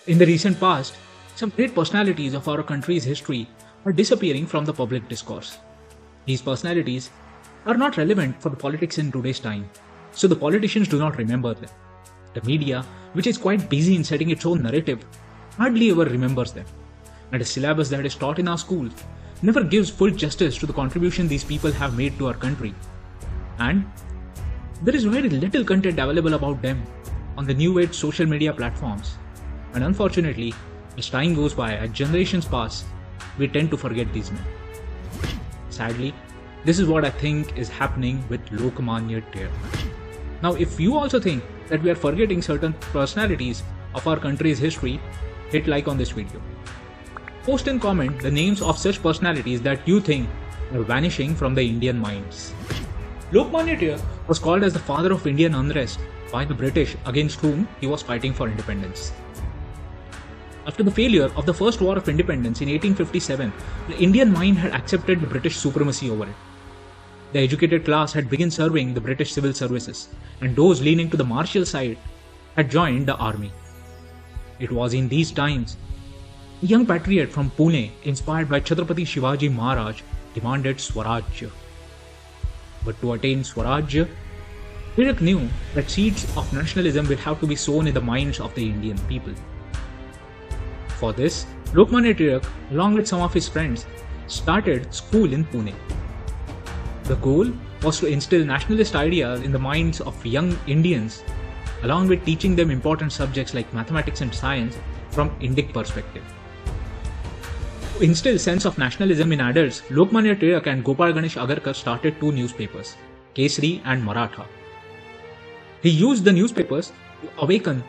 In the recent past, some great personalities of our country's history are disappearing from the public discourse. These personalities are not relevant for the politics in today's time, so the politicians do not remember them. The media, which is quite busy in setting its own narrative, hardly ever remembers them. And a syllabus that is taught in our schools never gives full justice to the contribution these people have made to our country. And there is very little content available about them on the new age social media platforms. And unfortunately, as time goes by, as generations pass, we tend to forget these men. Sadly, this is what I think is happening with Lokmanya Tilak. Now, if you also think that we are forgetting certain personalities of our country's history, hit like on this video. Post and comment the names of such personalities that you think are vanishing from the Indian minds. Lokmanya Tilak was called as the father of Indian unrest by the British against whom he was fighting for independence. After the failure of the First War of Independence in 1857, the Indian mind had accepted the British supremacy over it. The educated class had begun serving the British civil services, and those leaning to the martial side had joined the army. It was in these times, a young patriot from Pune, inspired by Chhatrapati Shivaji Maharaj, demanded Swaraj. But to attain Swaraj, Tilak knew that seeds of nationalism will have to be sown in the minds of the Indian people. For this, Lokmanya Tilak, along with some of his friends, started school in Pune. The goal was to instill nationalist ideas in the minds of young Indians, along with teaching them important subjects like mathematics and science from Indic perspective. To instill sense of nationalism in adults, Lokmanya Tilak and Gopal Ganesh Agarkar started two newspapers, Kesari and Maratha. He used the newspapers to awaken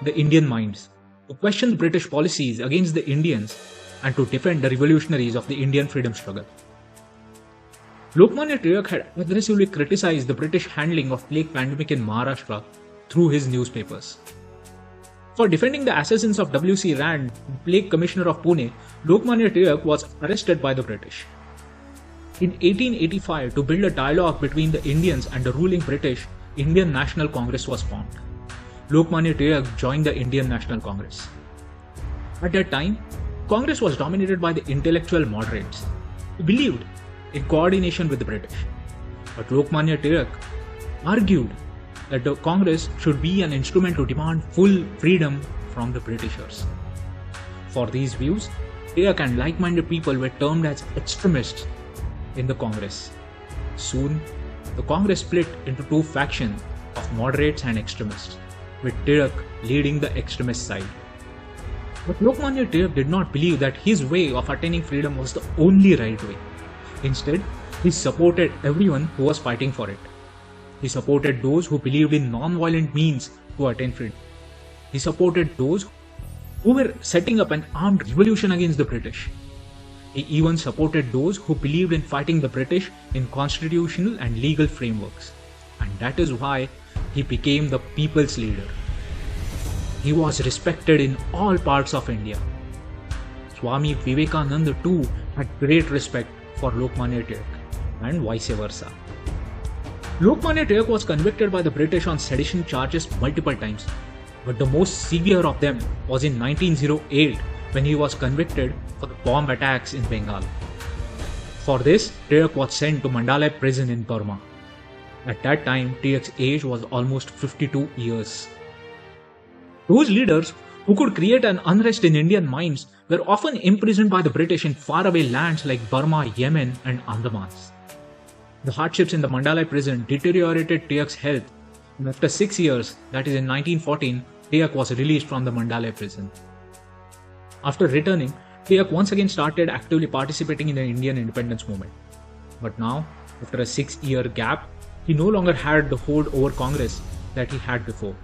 the Indian minds, to question the British policies against the Indians, and to defend the revolutionaries of the Indian freedom struggle. Lokmanya Tilak had aggressively criticized the British handling of plague pandemic in Maharashtra through his newspapers. For defending the assassins of W.C. Rand, plague commissioner of Pune, Lokmanya Tilak was arrested by the British. In 1885, to build a dialogue between the Indians and the ruling British, Indian National Congress was formed. Lokmanya Tilak joined the Indian National Congress. At that time, Congress was dominated by the intellectual moderates, who believed in coordination with the British. But Lokmanya Tilak argued that the Congress should be an instrument to demand full freedom from the Britishers. For these views, Tilak and like-minded people were termed as extremists in the Congress. Soon, the Congress split into two factions of moderates and extremists, with Tilak leading the extremist side. But Lokmanya Tilak did not believe that his way of attaining freedom was the only right way. Instead, he supported everyone who was fighting for it. He supported those who believed in non-violent means to attain freedom. He supported those who were setting up an armed revolution against the British. He even supported those who believed in fighting the British in constitutional and legal frameworks. And that is why he became the people's leader. He was respected in all parts of India. Swami Vivekananda too had great respect for Lokmanya Tilak, and vice versa. Lokmanya Tilak was convicted by the British on sedition charges multiple times, but the most severe of them was in 1908 when he was convicted for the bomb attacks in Bengal. For this, Tilak was sent to Mandalay prison in Burma. At that time, Tilak's age was almost 52 years. Those leaders who could create an unrest in Indian minds were often imprisoned by the British in faraway lands like Burma, Yemen, and Andamans. The hardships in the Mandalay prison deteriorated Tilak's health, and after 6 years, that is in 1914, Tilak was released from the Mandalay prison. After returning, Tilak once again started actively participating in the Indian independence movement. But now, after a 6-year gap, he no longer had the hold over Congress that he had before.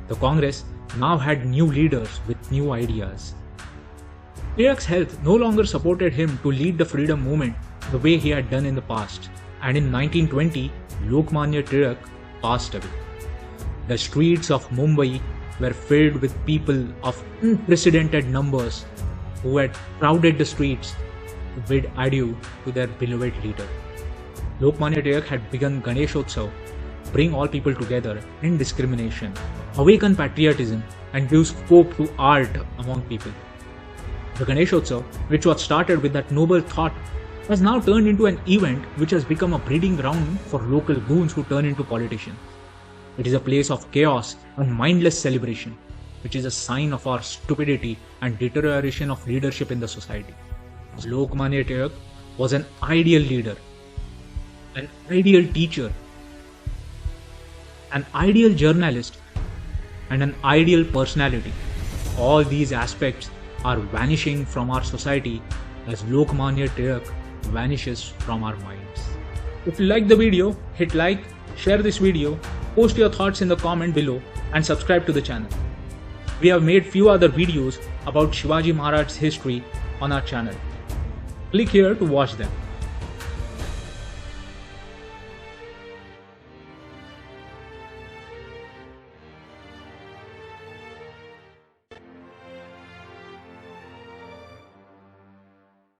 The Congress now had new leaders with new ideas. Tilak's health no longer supported him to lead the freedom movement the way he had done in the past, and in 1920, Lokmanya Tilak passed away. The streets of Mumbai were filled with people of unprecedented numbers who had crowded the streets to bid adieu to their beloved leader. Lokmanya Tilak had begun Ganeshotsav, bring all people together, end discrimination, awaken patriotism, and gives scope to art among people. The Ganeshotsav, which was started with that noble thought, has now turned into an event which has become a breeding ground for local goons who turn into politicians. It is a place of chaos and mindless celebration, which is a sign of our stupidity and deterioration of leadership in the society. Lokmanya Tilak was an ideal leader, an ideal teacher, an ideal journalist, and an ideal personality. All these aspects are vanishing from our society as Lokmanya Tilak vanishes from our minds. If you like the video, hit like, share this video, post your thoughts in the comment below, and subscribe to the channel. We have made few other videos about Shivaji Maharaj's history on our channel. Click here to watch them.